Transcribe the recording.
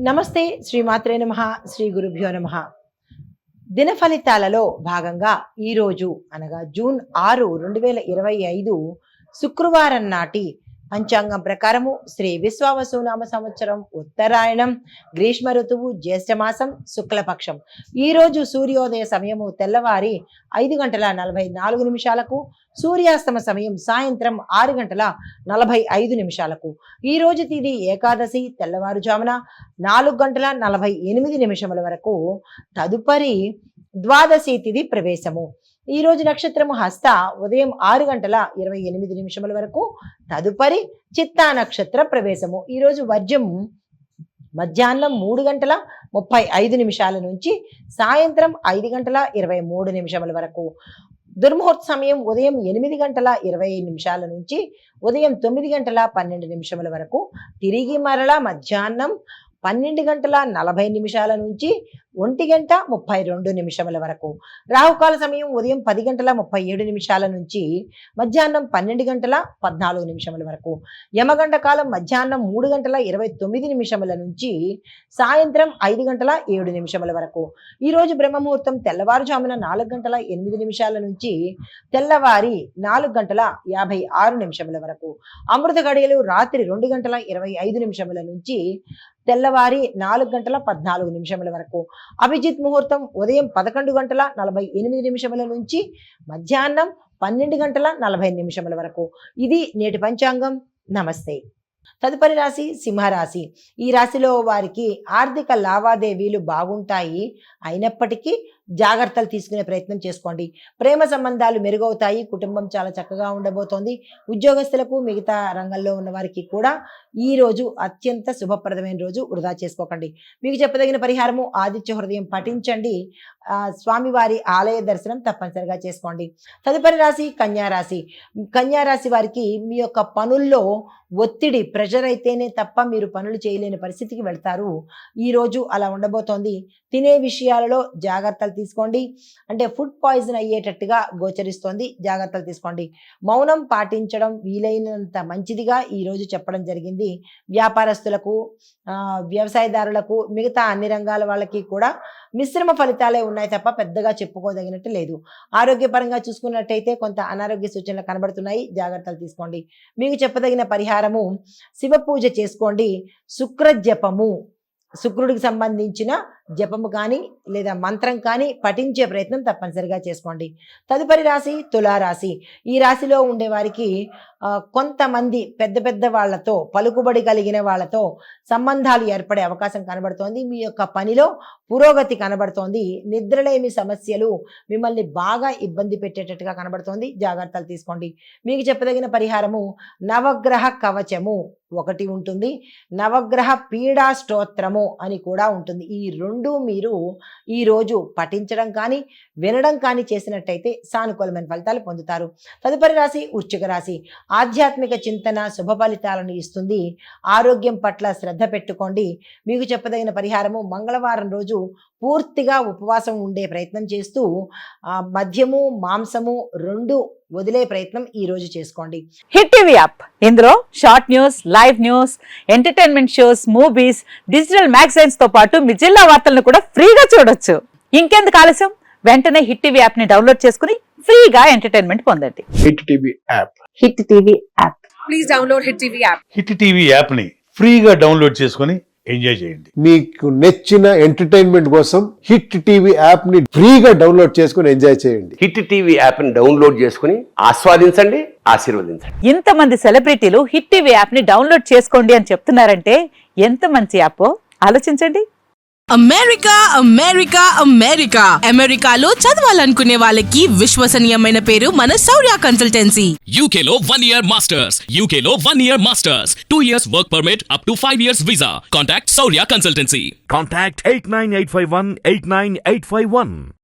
నమస్తే శ్రీమాత్రే నమః శ్రీ గురుభ్యో నమః. దిన ఫలితాలలో భాగంగా ఈరోజు అనగా జూన్ 6, 2025 శుక్రవారం నాటి పంచాంగం ప్రకారము శ్రీ విశ్వావసునామ సంవత్సరం ఉత్తరాయణం గ్రీష్మ ఋతువు జ్యేష్ఠమాసం శుక్లపక్షం. ఈరోజు సూర్యోదయ సమయము తెల్లవారి 5:44 సూర్యాస్తమ సమయం సాయంత్రం 6:45. ఈరోజు తిది ఏకాదశి తెల్లవారుజామున 4:48 వరకు. తదుపరి ద్వాదశి తిది ప్రవేశము. ఈరోజు నక్షత్రము హస్త ఉదయం 6:28 వరకు. తదుపరి చిత్తా నక్షత్ర ప్రవేశము. ఈరోజు వర్జం మధ్యాహ్నం 3:35 నుంచి సాయంత్రం 5:23 వరకు. దుర్ముహూర్త సమయం ఉదయం 8:25 నుంచి ఉదయం 9:12 వరకు. తిరిగి మరల మధ్యాహ్నం 12:40 నుంచి 1:32 వరకు. రాహుకాల సమయం ఉదయం 10:37 నుంచి మధ్యాహ్నం 12:14 వరకు. యమగండ కాలం మధ్యాహ్నం 3:29 నుంచి సాయంత్రం 5:07 వరకు. ఈరోజు బ్రహ్మముహూర్తం తెల్లవారుజామున 4:08 నుంచి తెల్లవారి 4:56 వరకు. అమృత గడియలు రాత్రి 2:25 నుంచి తెల్లవారి 4:14 వరకు. అభిజిత్ ముహూర్తం ఉదయం 11:48 నుంచి మధ్యాహ్నం 12:40 వరకు. ఇది నేటి పంచాంగం. నమస్తే. తదుపరి రాశి సింహరాశి. ఈ రాశిలో వారికి ఆర్థిక లావాదేవీలు బాగుంటాయి. అయినప్పటికీ జాగ్రత్తలు తీసుకునే ప్రయత్నం చేసుకోండి. ప్రేమ సంబంధాలు మెరుగవుతాయి. కుటుంబం చాలా చక్కగా ఉండబోతోంది. ఉద్యోగస్తులకు మిగతా రంగంలో ఉన్న వారికి కూడా ఈ రోజు అత్యంత శుభప్రదమైన రోజు. వృధా చేసుకోకండి. మీకు చెప్పదగిన పరిహారము ఆదిత్య హృదయం పఠించండి. స్వామివారి ఆలయ దర్శనం తప్పనిసరిగా చేసుకోండి. తదుపరి రాశి కన్యారాశి. కన్యారాశి వారికి మీ యొక్క పనుల్లో ఒత్తిడి ప్రెషర్ అయితేనే తప్ప మీరు పనులు చేయలేని పరిస్థితికి వెళ్తారు. ఈరోజు అలా ఉండబోతోంది. తినే విషయాలలో జాగ్రత్తలు తీసుకోండి. అంటే ఫుడ్ పాయిజన్ అయ్యేటట్టుగా గోచరిస్తోంది. జాగ్రత్తలు తీసుకోండి. మౌనం పాటించడం వీలైనంత మంచిదిగా ఈరోజు చెప్పడం జరిగింది. వ్యాపారస్తులకు, వ్యవసాయదారులకు, మిగతా అన్ని రంగాల వాళ్ళకి కూడా మిశ్రమ ఫలితాలే ఉన్నాయి తప్ప పెద్దగా చెప్పుకోదగినట్టు లేదు. ఆరోగ్యపరంగా చూసుకున్నట్టయితే కొంత అనారోగ్య సూచనలు కనబడుతున్నాయి. జాగ్రత్తలు తీసుకోండి. మీకు చెప్పదగిన పరిహారము శివ పూజ చేసుకోండి. శుక్ర జపము, శుక్రుడికి సంబంధించిన జపము కానీ లేదా మంత్రం కానీ పఠించే ప్రయత్నం తప్పనిసరిగా చేసుకోండి. తదుపరి రాశి తులారాశి. ఈ రాశిలో ఉండే వారికి కొంతమంది పెద్ద పెద్ద వాళ్ళతో, పలుకుబడి కలిగిన వాళ్ళతో సంబంధాలు ఏర్పడే అవకాశం కనబడుతోంది. మీ యొక్క పనిలో పురోగతి కనబడుతోంది. నిద్రలేమి సమస్యలు మిమ్మల్ని బాగా ఇబ్బంది పెట్టేటట్టుగా కనబడుతోంది. జాగ్రత్తలు తీసుకోండి. మీకు చెప్పదగిన పరిహారము నవగ్రహ కవచము ఒకటి ఉంటుంది. నవగ్రహ పీడా స్తోత్రము అని కూడా ఉంటుంది. ఈ రెండు మీరు ఈరోజు పఠించడం కానీ వినడం కానీ చేసినట్టయితే సానుకూలమైన ఫలితాలు పొందుతారు. తదుపరి రాశి వృశ్చిక రాశి. ఆధ్యాత్మిక చింతన శుభ ఫలితాలను ఇస్తుంది. ఆరోగ్యం పట్ల శ్రద్ధ పెట్టుకోండి. మీకు చెప్పదగిన పరిహారము మంగళవారం రోజు పూర్తిగా ఉపవాసం ఉండే ప్రయత్నం చేస్తూ మద్యము మాంసము 2 వదిలే ప్రయత్నం ఈ రోజు చేసుకోండి. హిట్ టీవీ యాప్, ఇందులో short news, live news, entertainment shows, movies, digital magazines తో పాటు మీ జిల్లా వార్తలను కూడా ఫ్రీగా చూడొచ్చు. ఇంకెందుకు ఆలస్యం, వెంటనే హిట్ టీవీ యాప్ ని డౌన్లోడ్ చేసుకుని ఫ్రీగా ఎంటర్టైన్మెంట్ పొందండి. Hit TV app. Hit TV app. Please download hit TV app. Hit TV app ని ఫ్రీగా డౌన్లోడ్ చేసుకుని ఎంజాయ్ చేయండి. మీకు నచ్చిన ఎంటర్టైన్మెంట్ కోసం హిట్ టీవీ యాప్ ని ఫ్రీగా డౌన్లోడ్ చేసుకుని ఎంజాయ్ చేయండి. హిట్ టీవీ యాప్ ని డౌన్లోడ్ చేసుకుని ఆస్వాదించండి, ఆశీర్వదించండి. ఇంతమంది సెలబ్రిటీలు హిట్ టీవీ యాప్ ని డౌన్లోడ్ చేసుకోండి అని చెప్తున్నారంటే ఎంత మంచి యాప్ ఆలోచించండి. అమెరికా అమెరికా అమెరికా అమెరికాలో చదవాలనుకునే వాళ్ళకి విశ్వసనీయమైన పేరు మన శౌర్య కన్సల్టెన్సీ. UK లో 1 year masters. UK లో 1 year masters. 2 years work permit up to 5 years visa. Contact Saurya Consultancy. Contact 89851 89851.